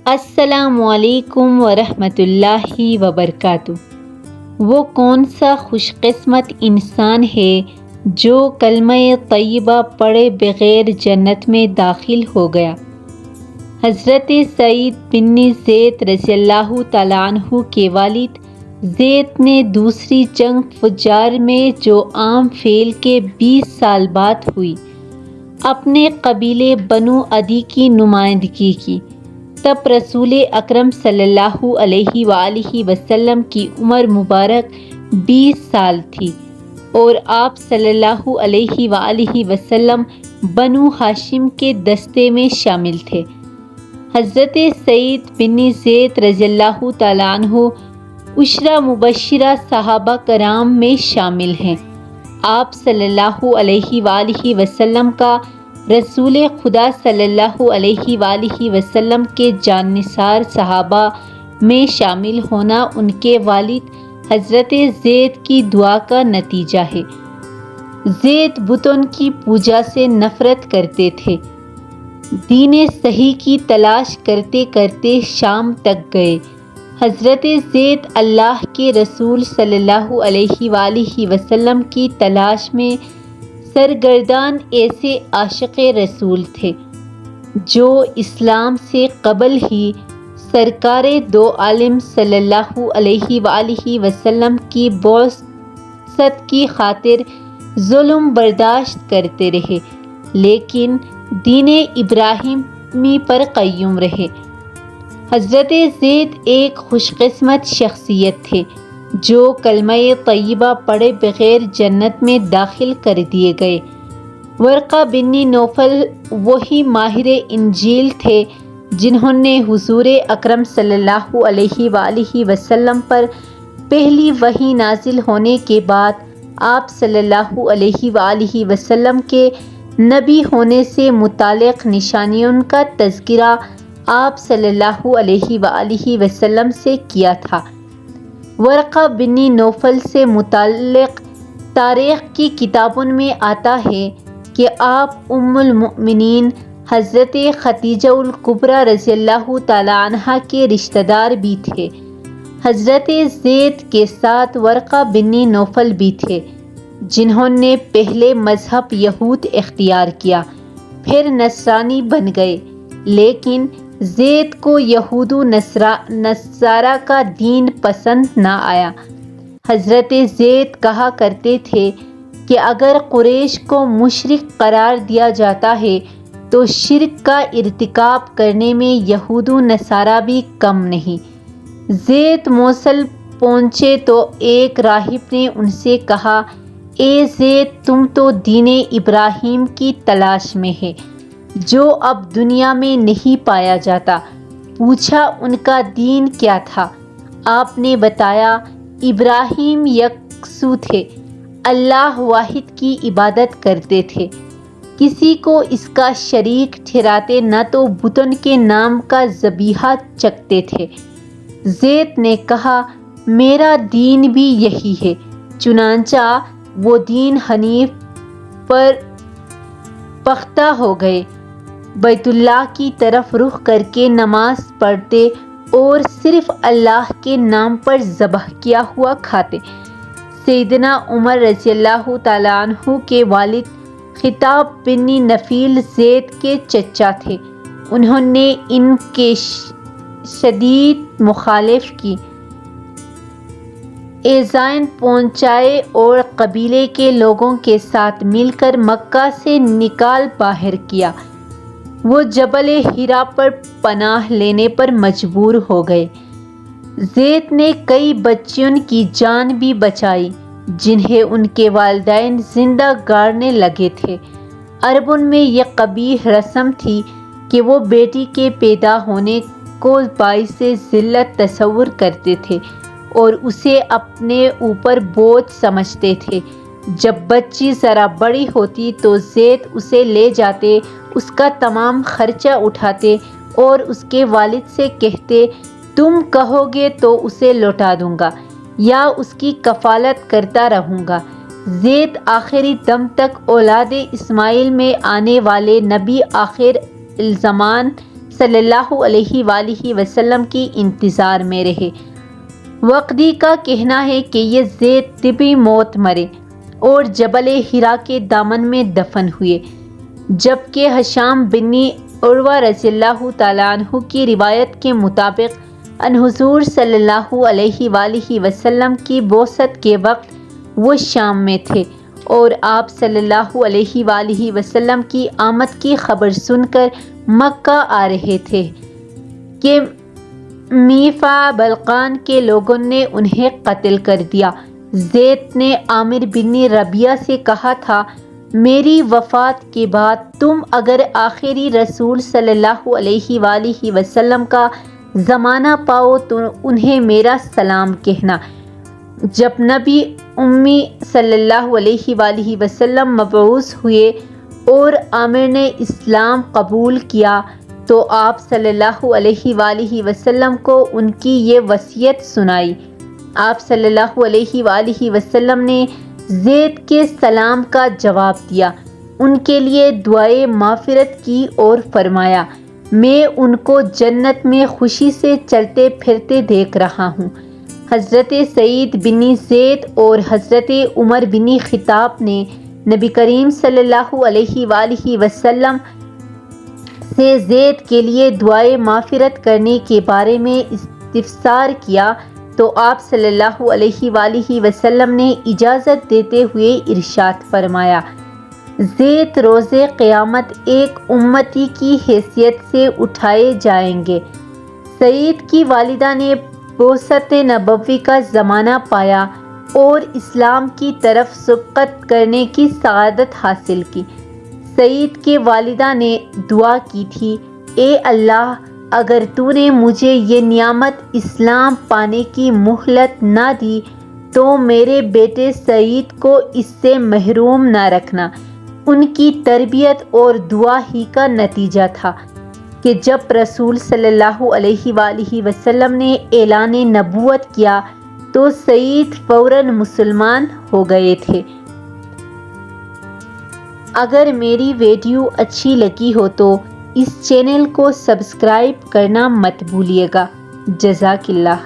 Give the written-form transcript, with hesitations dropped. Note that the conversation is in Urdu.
السلام علیکم ورحمۃ اللہ وبرکاتہ۔ وہ کون سا خوش قسمت انسان ہے جو کلمہ طیبہ پڑھے بغیر جنت میں داخل ہو گیا۔ حضرت سعید بن زید رضی اللہ تعالیٰ عنہ کے والد زید نے دوسری جنگ فجار میں جو عام فیل کے 20 سال بعد ہوئی، اپنے قبیلے بنو عدی کی نمائندگی کی۔ تب رسول اکرم صلی اللہ علیہ وآلہ وسلم کی عمر مبارک 20 سال تھی اور آپ صلی اللہ علیہ وآلہ وسلم بنو ہاشم کے دستے میں شامل تھے۔ حضرت سعید بن زید رضی اللہ تعالیٰ عنہ عشرہ مبشرہ صحابہ کرام میں شامل ہیں۔ آپ صلی اللہ علیہ وآلہ وسلم کا رسول خدا صلی اللہ علیہ وآلہ وسلم کے جانثار صحابہ میں شامل ہونا ان کے والد حضرت زید کی دعا کا نتیجہ ہے۔ زید بتوں کی پوجا سے نفرت کرتے تھے۔ دین صحیح کی تلاش کرتے کرتے شام تک گئے۔ حضرت زید اللہ کے رسول صلی اللہ علیہ وآلہ وسلم کی تلاش میں سرگردان ایسے عاشق رسول تھے جو اسلام سے قبل ہی سرکار دو عالم صلی اللہ علیہ وآلہ وسلم کی بعثت کی خاطر ظلم برداشت کرتے رہے، لیکن دین ابراہیمی پر قائم رہے۔ حضرت زید ایک خوش قسمت شخصیت تھے جو کلمہ طیبہ پڑھے بغیر جنت میں داخل کر دیے گئے۔ ورقہ بن نوفل وہی ماہر انجیل تھے جنہوں نے حضور اکرم صلی اللہ علیہ وآلہ وسلم پر پہلی وحی نازل ہونے کے بعد آپ صلی اللہ علیہ وآلہ وسلم کے نبی ہونے سے متعلق نشانیوں کا تذکرہ آپ صلی اللہ علیہ وآلہ وسلم سے کیا تھا۔ ورقہ بن نوفل سے متعلق تاریخ کی کتابوں میں آتا ہے کہ آپ ام المؤمنین حضرت خدیجہ الکبریٰ رضی اللہ تعالیٰ عنہا کے رشتہ دار بھی تھے۔ حضرت زید کے ساتھ ورقہ بن نوفل بھی تھے جنہوں نے پہلے مذہب یہود اختیار کیا، پھر نصرانی بن گئے، لیکن زید کو یہود و نصارہ کا دین پسند نہ آیا۔ حضرت زید کہا کرتے تھے کہ اگر قریش کو مشرک قرار دیا جاتا ہے تو شرک کا ارتکاب کرنے میں یہود و نصارہ بھی کم نہیں۔ زید موصل پہنچے تو ایک راہب نے ان سے کہا، اے زید، تم تو دین ابراہیم کی تلاش میں ہے جو اب دنیا میں نہیں پایا جاتا۔ پوچھا ان کا دین کیا تھا؟ آپ نے بتایا، ابراہیم یکسو تھے، اللہ واحد کی عبادت کرتے تھے، کسی کو اس کا شریک ٹھہراتے نہ تو بتوں کے نام کا ذبیحہ چکھتے تھے۔ زید نے کہا، میرا دین بھی یہی ہے۔ چنانچہ وہ دین حنیف پر پختہ ہو گئے، بیت اللہ کی طرف رخ کر کے نماز پڑھتے اور صرف اللہ کے نام پر ذبح کیا ہوا کھاتے۔ سیدنا عمر رضی اللہ تعالیٰ عنہ کے والد خطاب بن نفیل زید کے چچا تھے۔ انہوں نے ان کے شدید مخالف کی ایذائیں پہنچائے اور قبیلے کے لوگوں کے ساتھ مل کر مکہ سے نکال باہر کیا۔ وہ جبل حرا پر پناہ لینے پر مجبور ہو گئے۔ زید نے کئی بچیوں کی جان بھی بچائی جنہیں ان کے والدین زندہ گاڑنے لگے تھے۔ عربوں میں یہ قبیح رسم تھی کہ وہ بیٹی کے پیدا ہونے کو باعث ذلت تصور کرتے تھے اور اسے اپنے اوپر بوجھ سمجھتے تھے۔ جب بچی ذرا بڑی ہوتی تو زید اسے لے جاتے، اس کا تمام خرچہ اٹھاتے اور اس کے والد سے کہتے، تم کہو گے تو اسے لوٹا دوں گا یا اس کی کفالت کرتا رہوں گا۔ زید آخری دم تک اولاد اسماعیل میں آنے والے نبی آخر الزمان صلی اللہ علیہ وآلہ وسلم کی انتظار میں رہے۔ وقدی کا کہنا ہے کہ یہ زید طبی موت مرے اور جبل حرا کے دامن میں دفن ہوئے، جبکہ ہشام بن عروہ رضی اللہ تعالیٰ عنہ کی روایت کے مطابق ان حضور صلی اللہ علیہ وآلہ وسلم کی بعثت کے وقت وہ شام میں تھے اور آپ صلی اللہ علیہ وآلہ وسلم کی آمد کی خبر سن کر مکہ آ رہے تھے کہ میفا بلقان کے لوگوں نے انہیں قتل کر دیا۔ زید نے عامر بن ربیعہ سے کہا تھا، میری وفات کے بعد تم اگر آخری رسول صلی اللہ علیہ وآلہ وسلم کا زمانہ پاؤ تو انہیں میرا سلام کہنا۔ جب نبی امی صلی اللہ علیہ وآلہ وسلم مبعوث ہوئے اور عامر نے اسلام قبول کیا تو آپ صلی اللہ علیہ وآلہ وسلم کو ان کی یہ وصیت سنائی۔ آپ صلی اللہ علیہ وآلہ وسلم نے زید کے سلام کا جواب دیا، ان کے لیے دعائے مغفرت کی اور فرمایا، میں ان کو جنت میں خوشی سے چلتے پھرتے دیکھ رہا ہوں۔ حضرت سعید بن زید اور حضرت عمر بن خطاب نے نبی کریم صلی اللہ علیہ وآلہ وسلم سے زید کے لیے دعائے مغفرت کرنے کے بارے میں استفسار کیا تو آپ صلی اللہ علیہ وآلہ وسلم نے اجازت دیتے ہوئے ارشاد فرمایا، زید روز قیامت ایک امتی کی حیثیت سے اٹھائے جائیں گے۔ سعید کی والدہ نے بعثت نبوی کا زمانہ پایا اور اسلام کی طرف سبقت کرنے کی سعادت حاصل کی۔ سعید کی والدہ نے دعا کی تھی، اے اللہ، اگر تو نے مجھے یہ نعمت اسلام پانے کی مہلت نہ دی تو میرے بیٹے سعید کو اس سے محروم نہ رکھنا۔ ان کی تربیت اور دعا ہی کا نتیجہ تھا کہ جب رسول صلی اللہ علیہ وآلہ وسلم نے اعلان نبوت کیا تو سعید فوراً مسلمان ہو گئے تھے۔ اگر میری ویڈیو اچھی لگی ہو تو اس چینل کو سبسکرائب کرنا مت بھولیے گا۔ جزاک اللہ۔